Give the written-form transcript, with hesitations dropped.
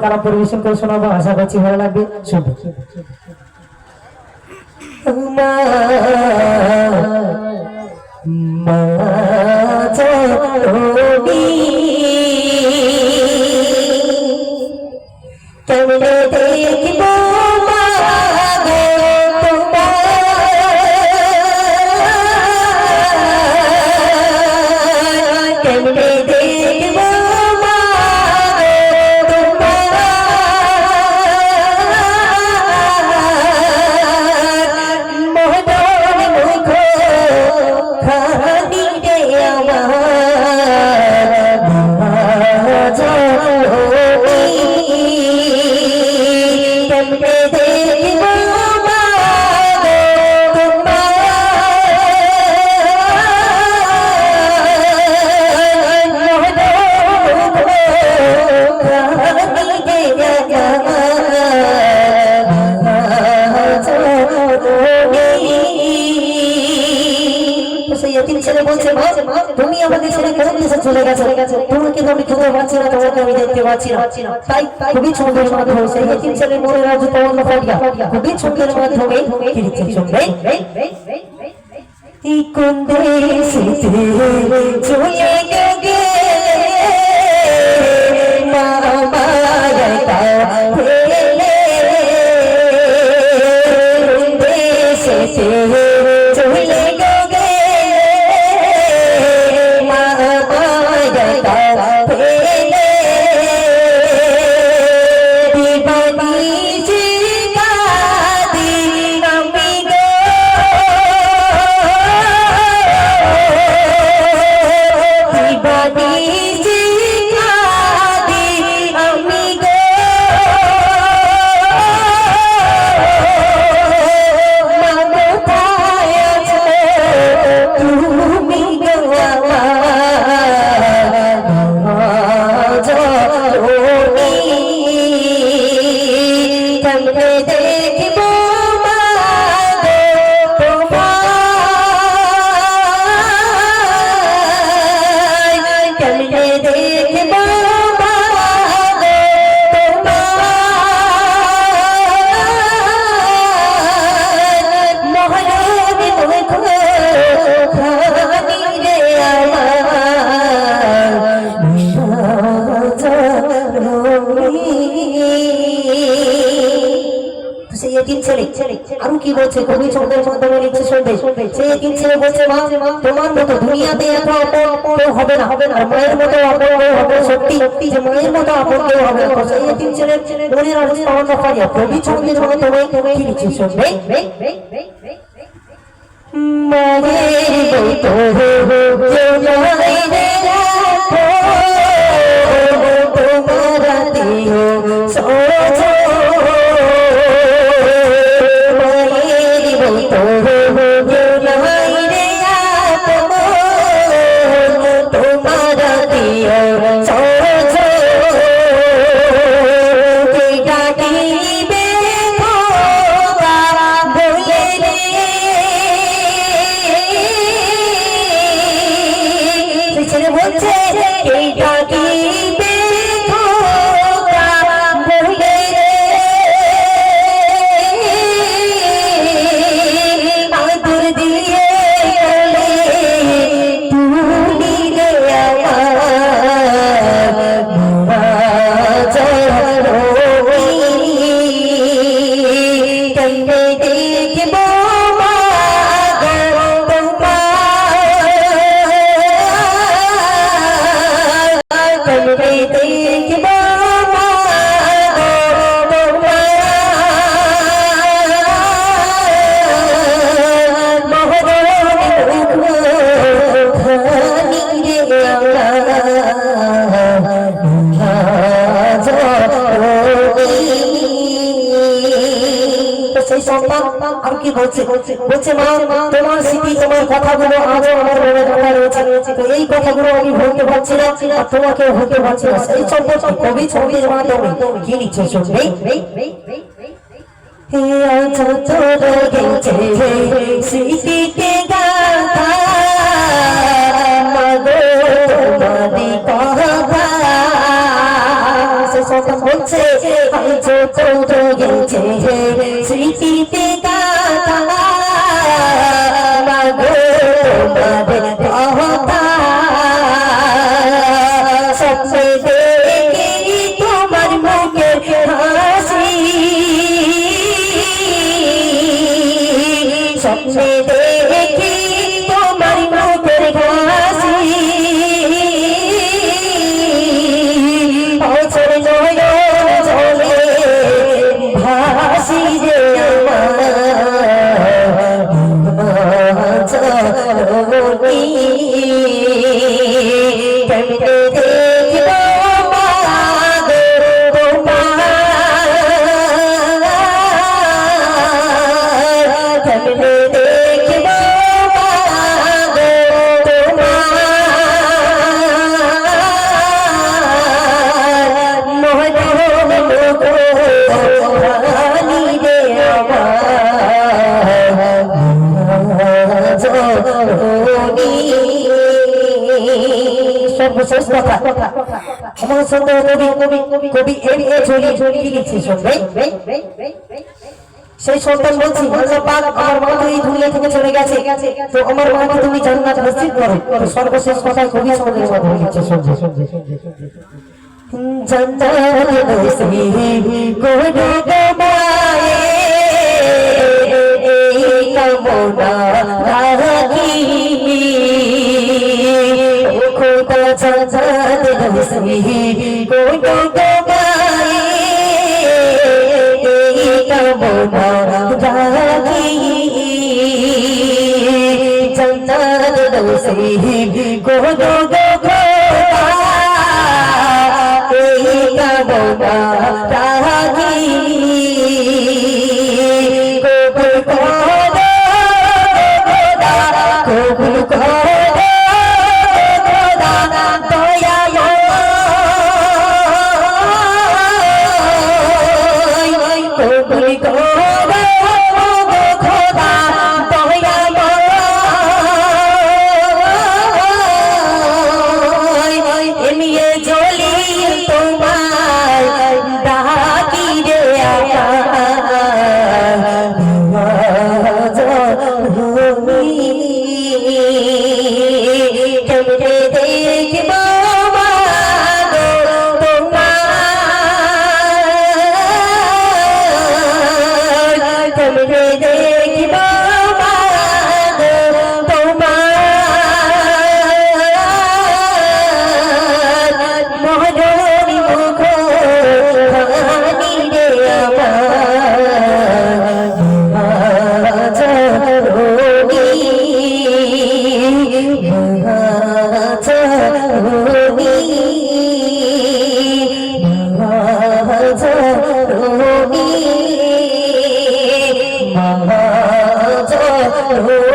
কালাম পরিবেশন করে শোনাবো, আশা করছি ভালো লাগবে। শুনবে কেমনে দেখবো তুমি আমাদের ছেড়ে কোন দেশে চলে গেছো, তোমাকে তো আমি খুঁজে পাচ্ছি না, তোমাকে আমি দেখতে পাচ্ছি না। তাই খুবই ছন্দের মাধ্যমে সেই এতিম ছেলের মনে রাজু পবন ফাটিয়া খুবই ছন্দের মাধ্যমে ফিরেছে। শুনবে কোন দেশেতে চলে গেলে মা মায়াটা ফেলে, দেশেতে আরো কি বলছে কবি ছন্দের মাধ্যমে লিখছে। শুনবে সে এতিম ছেলে বলছে মা তোমার মতো দুনিয়াতে এত আপন হবে না, আর মায়ের মতো আপন হবে, সত্যি যে মায়ের মতো আপন কেউ হবে না। সেই এতিম ছেলের মনের আরজ পাওয়া না পারিয়া কবি ছন্দের মাধ্যমে কি লিখছে। শুনবে মায়ের আর কি বলছে বলছে মা তোমার স্মৃতি তোমার কথাগুলো আজও আমার মনে ঢাকা রয়েছে, তো এই কথাগুলো আমি ভুলতে পারছি না আর তোমাকে ভুলতে পারছি না। সেই সম্পর্কে কবি ছন্দের মাধ্যমে কি লিখছে। শুনবে স্মৃতিতে গাথা মাগো তোমারি কথা বলছে আজ কত গেছে স্মৃতিতে গাথা মাগো তোমাদের কথা স্বপ্নে দেখি তোমার মুখের হাসি স্বপ্নে দেখি তোমার মুখের হাসি অচর নয়ন জলে ভাসি রে আমার চরণী কেমনে দেখিব মাগো তোমার কেমনে দেখিব মাগো তোমার মোহন মুখো রানী রে আমার জননী সর্বশেষ কথা আমার সঙ্গে কবি কবি কি লিখছে শুনবে সেই সন্তান বলছি আল্লাহ পাক আমার মা তো এই দুনিয়া থেকে চলে গেছে তো আমার মাকে তুমি জান্নাত নসিব করো তো সর্বশেষ কথা কবি আমাদের মধ্যে লিখছে শুনবে জান্নাত নসিব করো গো মায়ে এই কামনা রাখি ও খোদা জান্নাত নসিব করো গো মায়ে এই কামনা রাখি জান্নাত নসিব করো গো খোদা এই কামনা রাখি কবুল করো খোদা কবুল করো খোদা দয়াময় কবুল করো খোদা দয়াময় এমনিয়ে জ্বলি তোমার ডাকি রে কেমনে দেখিব মাগো তোমার কেমনে দেখিব মাগো তোমার মহরণী মুখ রানী রে আমার জননী জননী